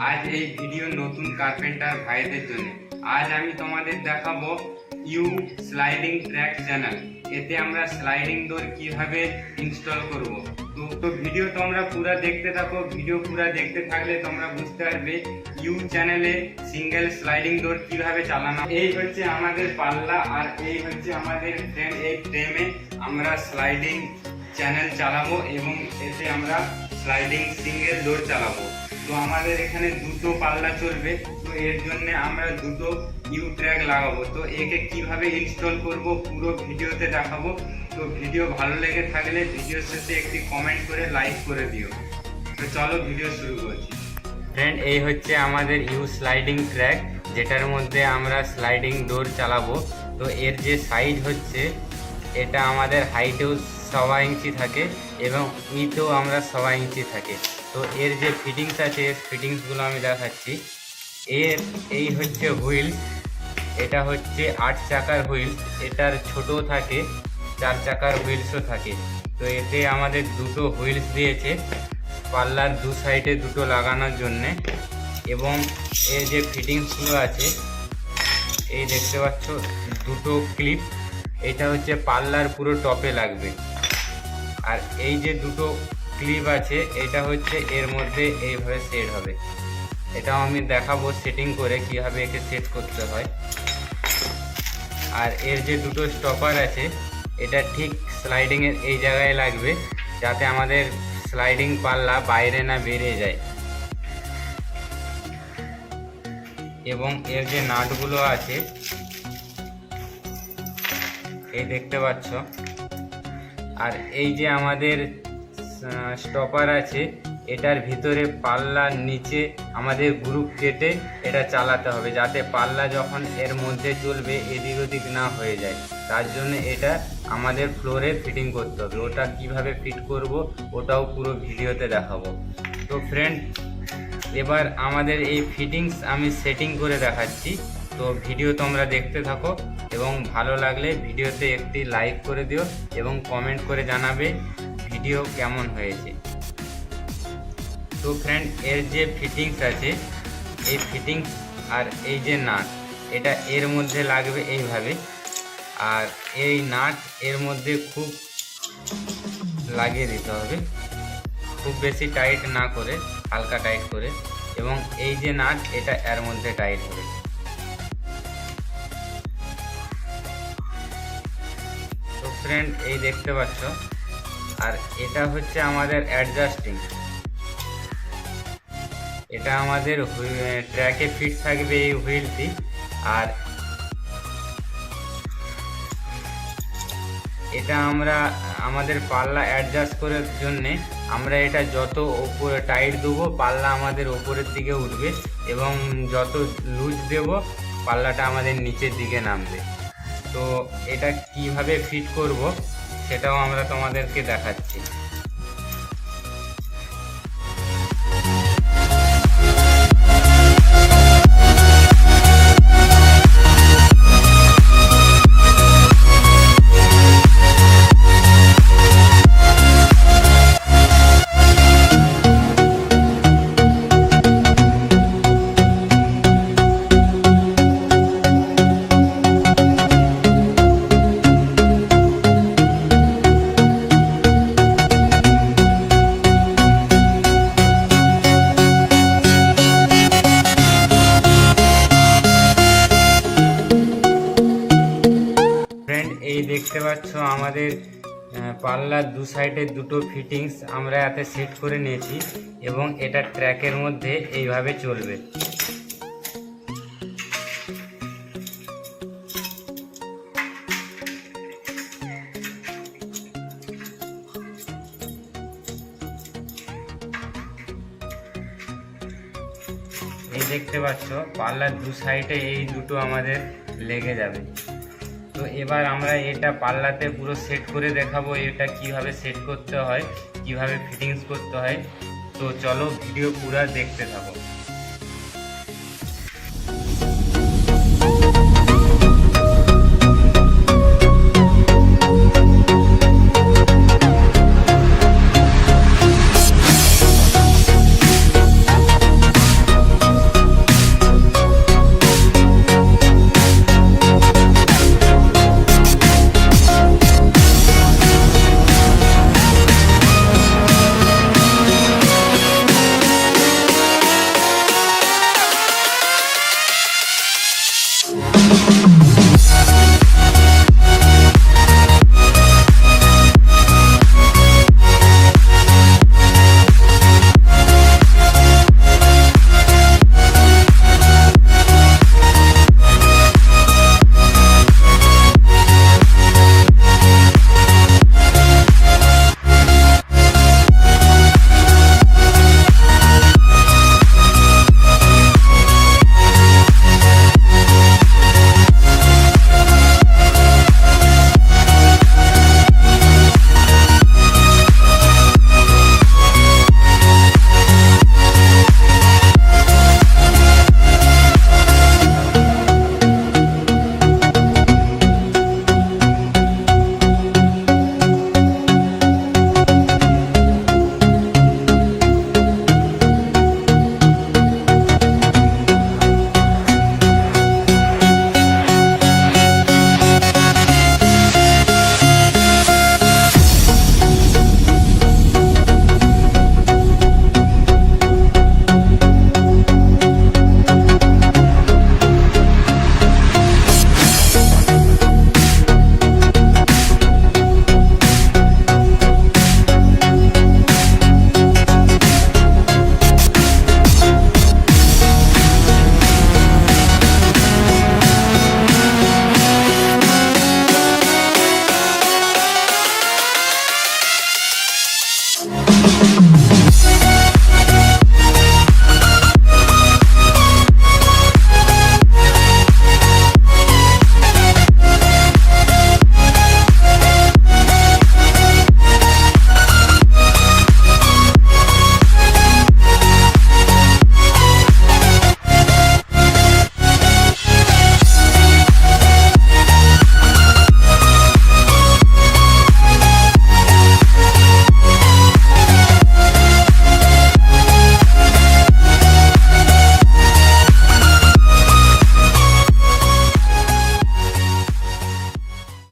আজ এই ভিডিও নতুন কার্পেন্টার ভাইদের জন্য। আজ আমি তোমাদের দেখাবো ইউ স্লাইডিং ট্র্যাক চ্যানেল। এতে আমরা স্লাইডিং ডোর কিভাবে ইনস্টল করব। তো ভিডিও তোমরা পুরো দেখতে থাকো। ভিডিও পুরো দেখতে থাকলে তোমরা বুঝতে পারবে ইউ চ্যানেলে সিঙ্গেল স্লাইডিং ডোর কিভাবে চালানো। এই হচ্ছে আমাদের পাল্লা আর এই হচ্ছে আমাদের ফ্রেম। এই ফ্রেমে আমরা স্লাইডিং চ্যানেল চালাবো এবং এতে আমরা স্লাইডিং সিঙ্গেল ডোর চালাবো। তো আমাদের এখানে দুটো পাল্লা চলবে, তো এর জন্য আমরা দুটো ইউ ট্র্যাক লাগাবো। তো একে কিভাবে ইনস্টল করব পুরো ভিডিওতে দেখাবো। তো ভিডিও ভালো লেগে থাকলে ভিডিওর শেষে একটি কমেন্ট করে লাইক করে দিও। তো চলো ভিডিও শুরু করছি। ফ্রেন্ড, এই হচ্ছে আমাদের ইউ স্লাইডিং ট্র্যাক, যেটার মধ্যে আমরা স্লাইডিং ডোর চালাবো। তো এর যে সাইজ হচ্ছে, এটা আমাদের হাইটেও 1.25 ইঞ্চি থাকে এবং উইথেও আমরা 1.25 ইঞ্চি থাকে। তো এর যে ফিটিংস আছে, এর ফিটিংসগুলো আমি দেখাচ্ছি। এই হচ্ছে হুইল, এটা হচ্ছে 8 চাকার হুইল। এটার ছোটও থাকে, 4 চাকার হুইলসও থাকে। তো এতে আমাদের দুটো হুইলস দিয়েছে পাল্লার দু সাইডে দুটো লাগানোর জন্যে। এবং এর যে ফিটিংসগুলো আছে, এই দেখতে পাচ্ছ দুটো ক্লিপ, এটা হচ্ছে পাল্লার পুরো টপে লাগবে। আর এই যে দুটো ক্লিপ আছে, এটা হচ্ছে এর মধ্যে এইভাবে সেট হবে। এটাও আমি দেখাবো সেটিং করে কিভাবে একে সেট করতে হয়। আর এর যে দুটো স্টপার আছে, এটা ঠিক স্লাইডিংয়ের এই জায়গায় লাগবে, যাতে আমাদের স্লাইডিং পাল্লা বাইরে না বেরিয়ে যায়। এবং এর যে নাটগুলো আছে, এই দেখতে পাচ্ছ। আর এই যে আমাদের স্টপার আছে, এটার ভিতরে পাল্লার নিচে আমাদের গ্রুপ কেটে এটা চালাতে হবে, যাতে পাল্লা যখন এর মধ্যে চলবে এদিক ওদিক না হয়ে যায়। তার জন্য এটা আমাদের ফ্লোরে ফিটিং করতে হবে। ওটা কিভাবে ফিট করব ওটাও পুরো ভিডিওতে দেখাবো। তো ফ্রেন্ড, এবার আমাদের এই ফিটিংস আমি সেটিং করে দেখাচ্ছি। তো ভিডিও তোমরা দেখতে থাকো এবং ভালো লাগলে ভিডিওতে একটি লাইক করে দিও এবং কমেন্ট করে জানাবে ভিডিও কেমন হয়েছে। তো ফ্রেন্ড, এর যে ফিটিংস আছে, এই ফিটিংস আর এই যে নাট, এটা এর মধ্যে লাগবে এইভাবে। আর এই নাট এর মধ্যে খুব লাগিয়ে দিতে হবে, খুব বেশি টাইট না করে, হালকা টাইট করে। এবং এই যে নাট, এটা এর মধ্যে টাইট হবে। তো ফ্রেন্ড, এই দেখতে পাচ্ছ। আর এটা হচ্ছে আমাদের অ্যাডজাস্টিং, এটা আমাদের ট্র্যাকে ফিট থাকবে এই হুইলটি। আর এটা আমরা আমাদের পাল্লা অ্যাডজাস্ট করার জন্যে আমরা এটা যত ওপরে টাইট দেবো, পাল্লা আমাদের ওপরের দিকে উঠবে, এবং যত লুজ দেব, পাল্লাটা আমাদের নিচের দিকে নামবে। তো এটা কিভাবে ফিট করব সেটাও আমরা তোমাদেরকে দেখাচ্ছি। এই দেখতে পাচ্ছ আমাদের পাল্লার দু সাইডে দুটো ফিটিংস আমরা এতে সেট করে নিয়েছি এবং এটা ট্র্যাকের মধ্যে এইভাবে চলবে। এই দেখতে পাচ্ছ পাল্লার দু সাইডে এই দুটো আমাদের লেগে যাবে। তো এবার আমরা এটা পাল্লাতে পুরো সেট করে দেখাবো, এটা কিভাবে সেট করতে হয়, কিভাবে ফিটিংস করতে হয়। তো চলো ভিডিও পুরো দেখতে থাকো।